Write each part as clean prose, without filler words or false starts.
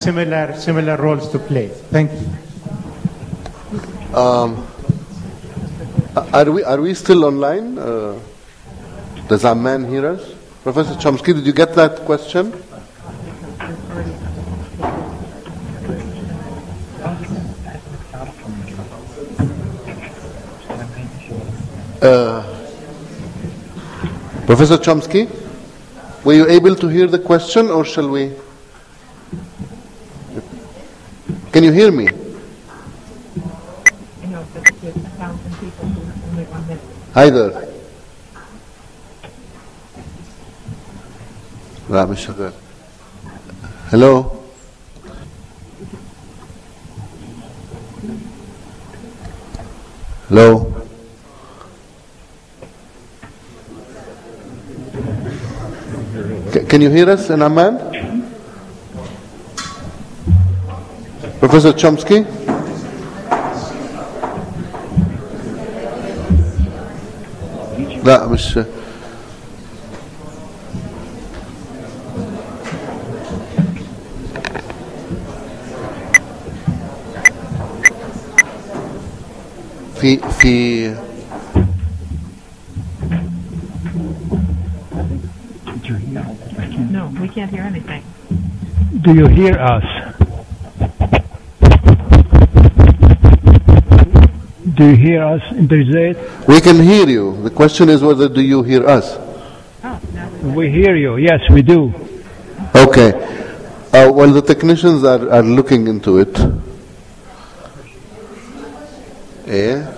similar roles to play. Thank you. Are we still online? Does our man hear us? Professor Chomsky, did you get that question? Professor Chomsky, were you able to hear the question, or shall we? Can you hear me? Hi there. لا مش شغال. Hello. Hello. Can you hear us in Amman? Professor Chomsky? لا مش في No, we can't hear anything. Do you hear us? Do you hear us in Birzeit? We can hear you. The question is whether do you hear us? Oh, no. We hear you. Yes, we do. Okay. Well, the technicians are looking into it. Yeah.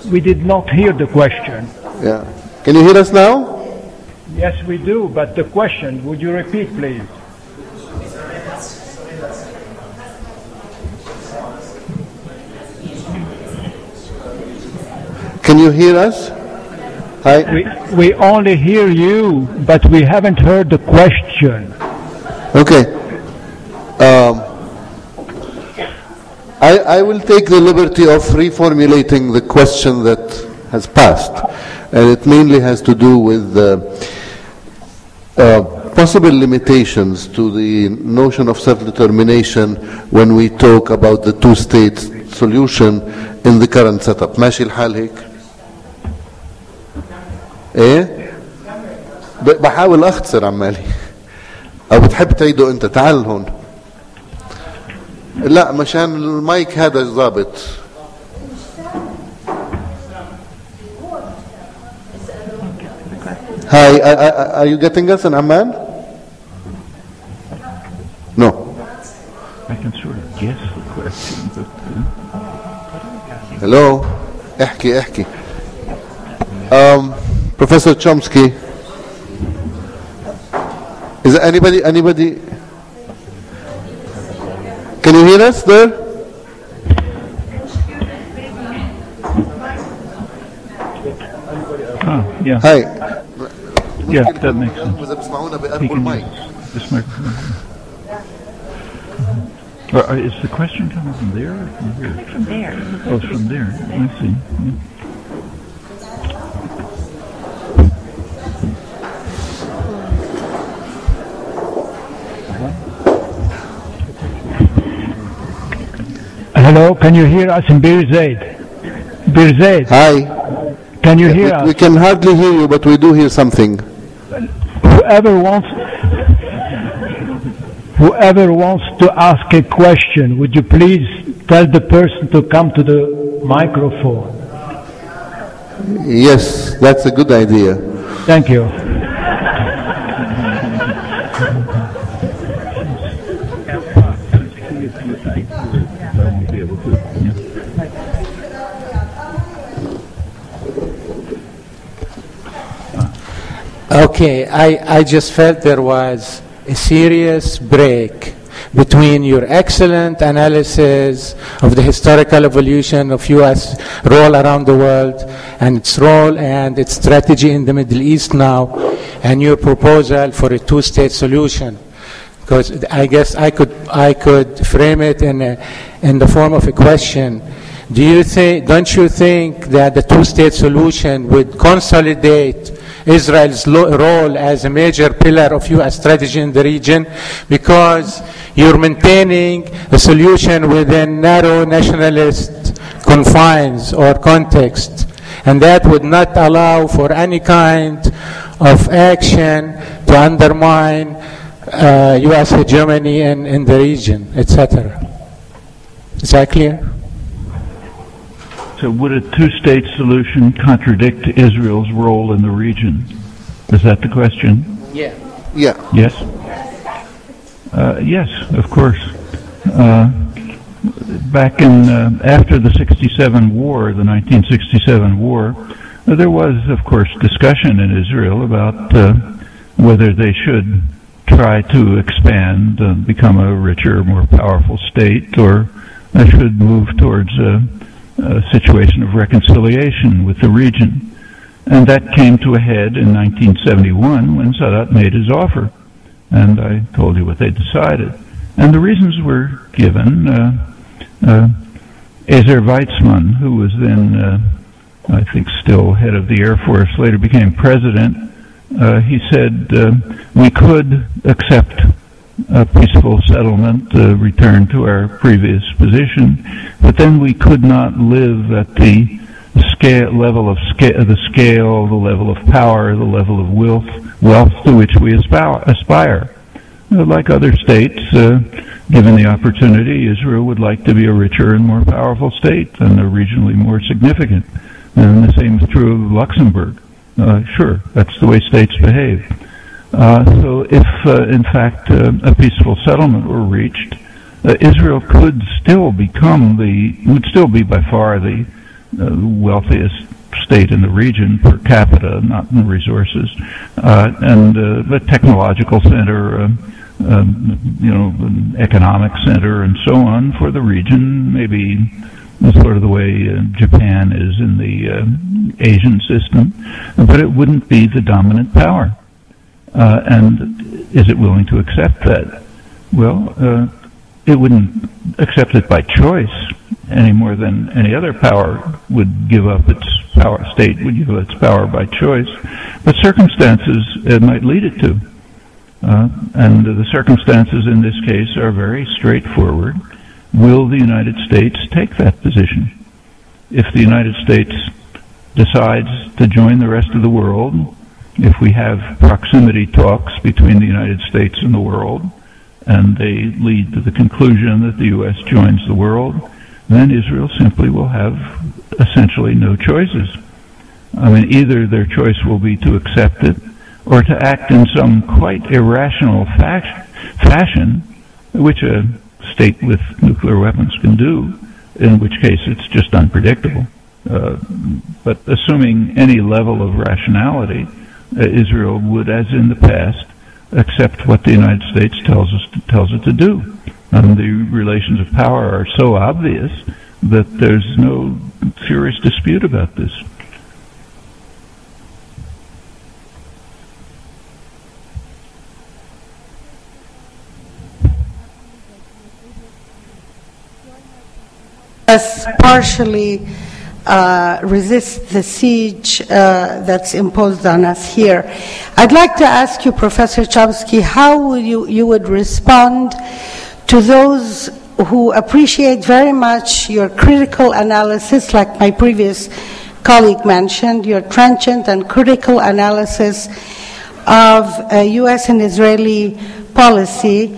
We did not hear the question. Yeah. Can you hear us now? Yes, we do. But the question, would you repeat, please? Can you hear us? Hi. We only hear you, but we haven't heard the question. Okay. I will take the liberty of reformulating the question that has passed, and it mainly has to do with possible limitations to the notion of self-determination when we talk about the two-state solution in the current setup. ماشي الحال هيك؟ ايه؟ بحاول اختصر عمالي. او بتحب تعيده انت؟ تعال هون. لا مشان المايك هذا ضابط. Hi, are you getting us in Amman? No. I can sort of guess the question, but... Hello. احكي. Professor Chomsky. Is there anybody? Can you hear us there? Oh, yeah. Hi. Yeah, that makes sense. إذا بسمعونا He بقربوا can المايك. use this microphone. Is the question coming from there or from here? From there. Oh, it's from there. I see. Yeah. Hello, can you hear us in Birzeit? Birzeit, Hi. can you hear We us? can hardly hear you, but we do hear something. Whoever wants to ask a question, would you please tell the person to come to the microphone? Yes, that's a good idea. Thank you. Okay, I just felt there was a serious break between your excellent analysis of the historical evolution of U.S. role around the world and its role and its strategy in the Middle East now, and your proposal for a two-state solution. Because I guess I could frame it in the form of a question. Don't you think that the two-state solution would consolidate Israel's role as a major pillar of U.S. strategy in the region, because you're maintaining a solution within narrow nationalist confines or context, and that would not allow for any kind of action to undermine U.S. hegemony in the region, etc. Is that clear? So would a two-state solution contradict Israel's role in the region? Is that the question? Yeah. Yeah. Yes? Yes, of course. Back in, after the 67 war, the 1967 war, there was, of course, discussion in Israel about whether they should try to expand and become a richer, more powerful state, or they should move towards a situation of reconciliation with the region. And that came to a head in 1971 when Sadat made his offer. And I told you what they decided. And the reasons were given. Ezer Weizmann, who was then, I think, still head of the Air Force, later became president. He said we could accept a peaceful settlement, return to our previous position, but then we could not live at the level of the level of power, the level of wealth to which we aspire. Like other states, given the opportunity, Israel would like to be a richer and more powerful state and regionally more significant. And the same is true of Luxembourg. Sure, that's the way states behave. So if, in fact, a peaceful settlement were reached, Israel could still would still be by far the wealthiest state in the region per capita, not in resources, and the technological center, an economic center, and so on for the region, maybe sort of the way Japan is in the Asian system, but it wouldn't be the dominant power. And is it willing to accept that? Well, it wouldn't accept it by choice any more than any other power would give up its power. State would give up its power by choice, but circumstances might lead it to. And the circumstances in this case are very straightforward. Will the United States take that position? If the United States decides to join the rest of the world, if we have proximity talks between the United States and the world, and they lead to the conclusion that the U.S. joins the world, then Israel simply will have essentially no choices. I mean, either their choice will be to accept it, or to act in some quite irrational fashion, which a state with nuclear weapons can do, in which case it's just unpredictable. But assuming any level of rationality, Israel would, as in the past, accept what the United States tells it to do. And the relations of power are so obvious that there's no serious dispute about this. Us partially resist the siege that's imposed on us here. I'd like to ask you, Professor Chomsky, how would you would respond to those who appreciate very much your critical analysis, like my previous colleague mentioned, your trenchant and critical analysis of U.S. and Israeli policy,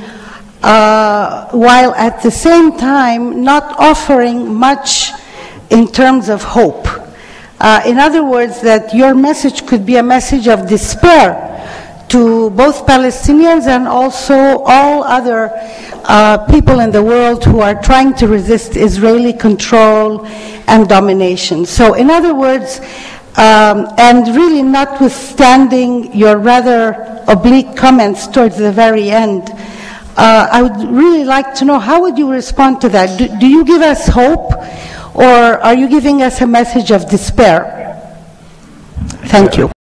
while at the same time not offering much in terms of hope. In other words, that your message could be a message of despair to both Palestinians and also all other people in the world who are trying to resist Israeli control and domination. So in other words, and really notwithstanding your rather oblique comments towards the very end, I would really like to know, how would you respond to that? Do you give us hope, or are you giving us a message of despair? Thank you.